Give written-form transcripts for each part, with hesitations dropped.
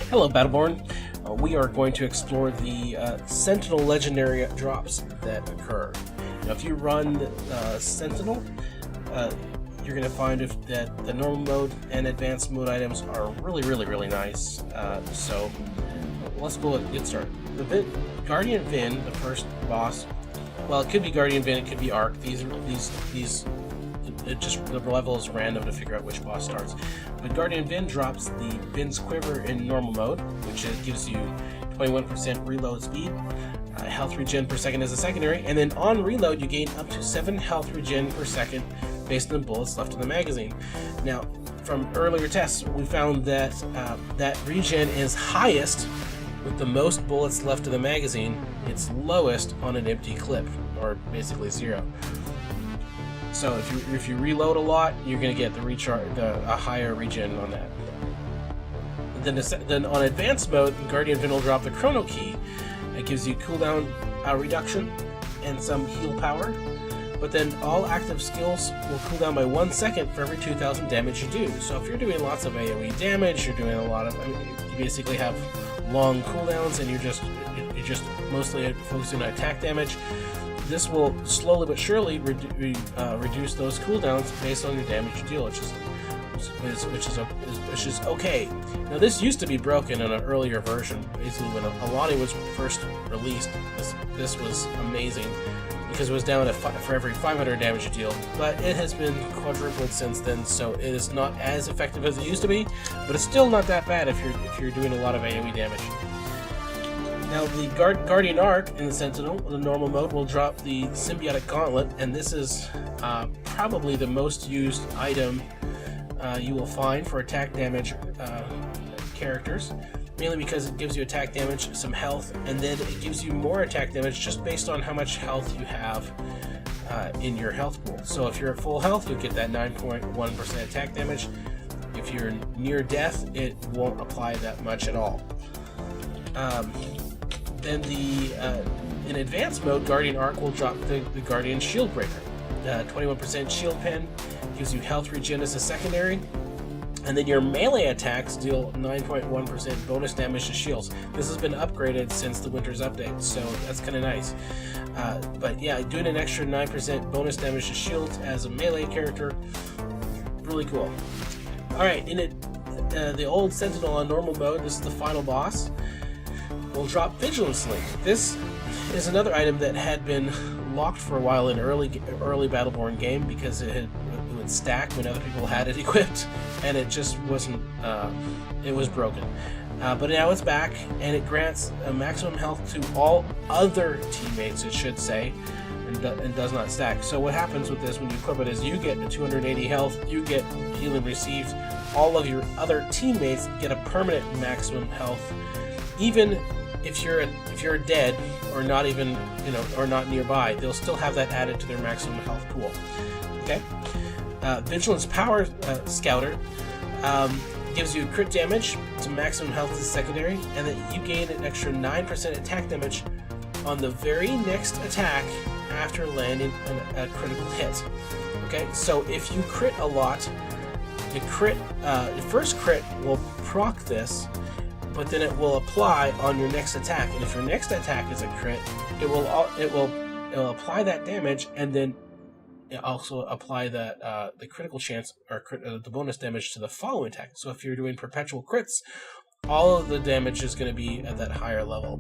Hello, Battleborn. We are going to explore the Sentinel Legendary drops that occur. Now, if you run Sentinel, you're going to find that the normal mode and advanced mode items are really nice. So let's get started. The Guardian Vin, the first boss. Well, it could be Guardian Vin, it could be Arc. The level is random to figure out which boss starts. But Guardian Vin drops the Vin's Quiver in normal mode, which gives you 21% reload speed, health regen per second as a secondary, and then on reload you gain up to 7 health regen per second based on bullets left in the magazine. Now, from earlier tests, we found that that regen is highest with the most bullets left in the magazine. It's lowest on an empty clip, or basically 0. So if you reload a lot, you're going to get a higher regen on that. Then on advanced mode, Guardian Vin will drop the Chrono Key. It gives you cooldown reduction and some heal power. But then all active skills will cool down by 1 second for every 2,000 damage you do. So if you're doing lots of AoE damage, you're doing a lot of, you basically have long cooldowns, and you're just mostly focusing on attack damage. This will slowly but surely reduce those cooldowns based on your damage you deal, which is okay. Now, this used to be broken in an earlier version. Basically, when Alani was first released, this was amazing because it was down to for every 500 damage you deal. But it has been quadrupled since then, so it is not as effective as it used to be. But it's still not that bad if you're doing a lot of AoE damage. Now, the Guardian Arc in the Sentinel, the normal mode, will drop the Symbiotic Gauntlet, and this is probably the most used item you will find for attack damage characters, mainly because it gives you attack damage, some health, and then it gives you more attack damage just based on how much health you have in your health pool. So if you're at full health, you'll get that 9.1% attack damage. If you're near death, it won't apply that much at all. Then in advanced mode, Guardian Arc will drop the Guardian Shield Breaker. 21% shield pen gives you health regen as a secondary, and then your melee attacks deal 9.1% bonus damage to shields. This has been upgraded since the Winter's update, so that's kind of nice. But yeah, doing an extra 9% bonus damage to shields as a melee character, really cool. Alright, in the old Sentinel on normal mode, this is the final boss. Will drop Vigilance Link. This is another item that had been locked for a while in early Battleborn game because it would stack when other people had it equipped, and it just wasn't. It was broken. But now it's back, and it grants a maximum health to all other teammates, it should say, and does not stack. So what happens with this when you equip it is you get 280 health, you get healing received. All of your other teammates get a permanent maximum health, even if you're dead or not even, or not nearby, they'll still have that added to their maximum health pool. Okay. Vigilance Power Scouter gives you crit damage to maximum health as a secondary, and that you gain an extra 9% attack damage on the very next attack after landing a critical hit. Okay, so if you crit a lot, the first crit will proc this, but then it will apply on your next attack, and if your next attack is a crit, it will apply that damage, and then it also apply the critical chance or the bonus damage to the following attack. So if you're doing perpetual crits, all of the damage is going to be at that higher level,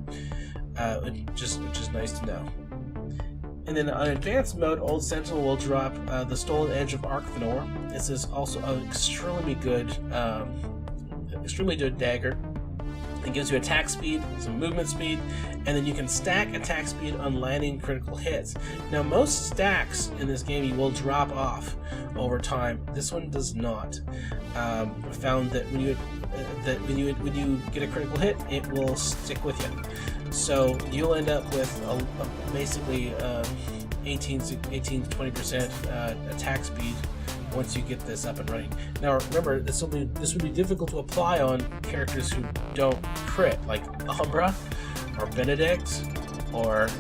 which is nice to know. And then on advanced mode, Old Sentinel will drop the Stolen Edge of Arkvanor. This is also an extremely good dagger. It gives you attack speed, some movement speed, and then you can stack attack speed on landing critical hits. Now, most stacks in this game you will drop off over time. This one does not. Found that when you get a critical hit, it will stick with you. So you'll end up with basically 18 to 20% attack speed once you get this up and running. Now remember, this will be difficult to apply on characters who don't crit, like Umbra or Benedict or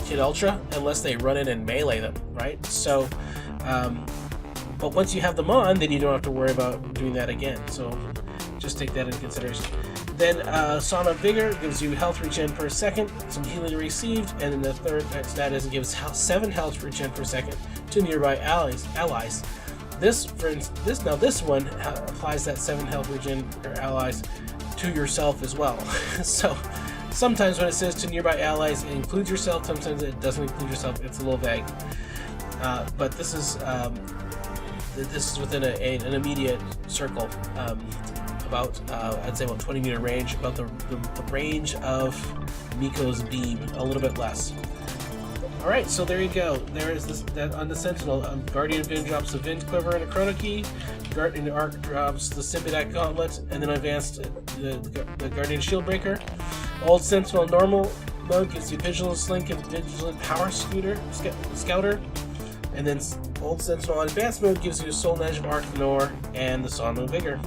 Kid Ultra, unless they run in and melee them, right? So but once you have them on, then you don't have to worry about doing that again. So just take that into consideration. Then Song of Vigor gives you health regen per second, some healing received, and then the third status gives 7 health regen per second to nearby allies. This one applies that 7 health regen per allies to yourself as well. So sometimes when it says to nearby allies, it includes yourself. Sometimes it doesn't include yourself. It's a little vague. But this is within an immediate circle, about I'd say about 20-meter range, about the range of Miko's beam, a little bit less. All right, so there you go. There is that on the Sentinel. Guardian Vin drops the Vin Quiver and a Chrono Key. Guardian Arc drops the Symbiotic Gauntlet, and then advanced the Guardian Shieldbreaker. Old Sentinel Normal Mode gives you Vigilance Link and Vigilant Power Scouter. And then Old Sentinel Advanced Mode gives you Soul Edge of Arc Nor and the Song of Vigor.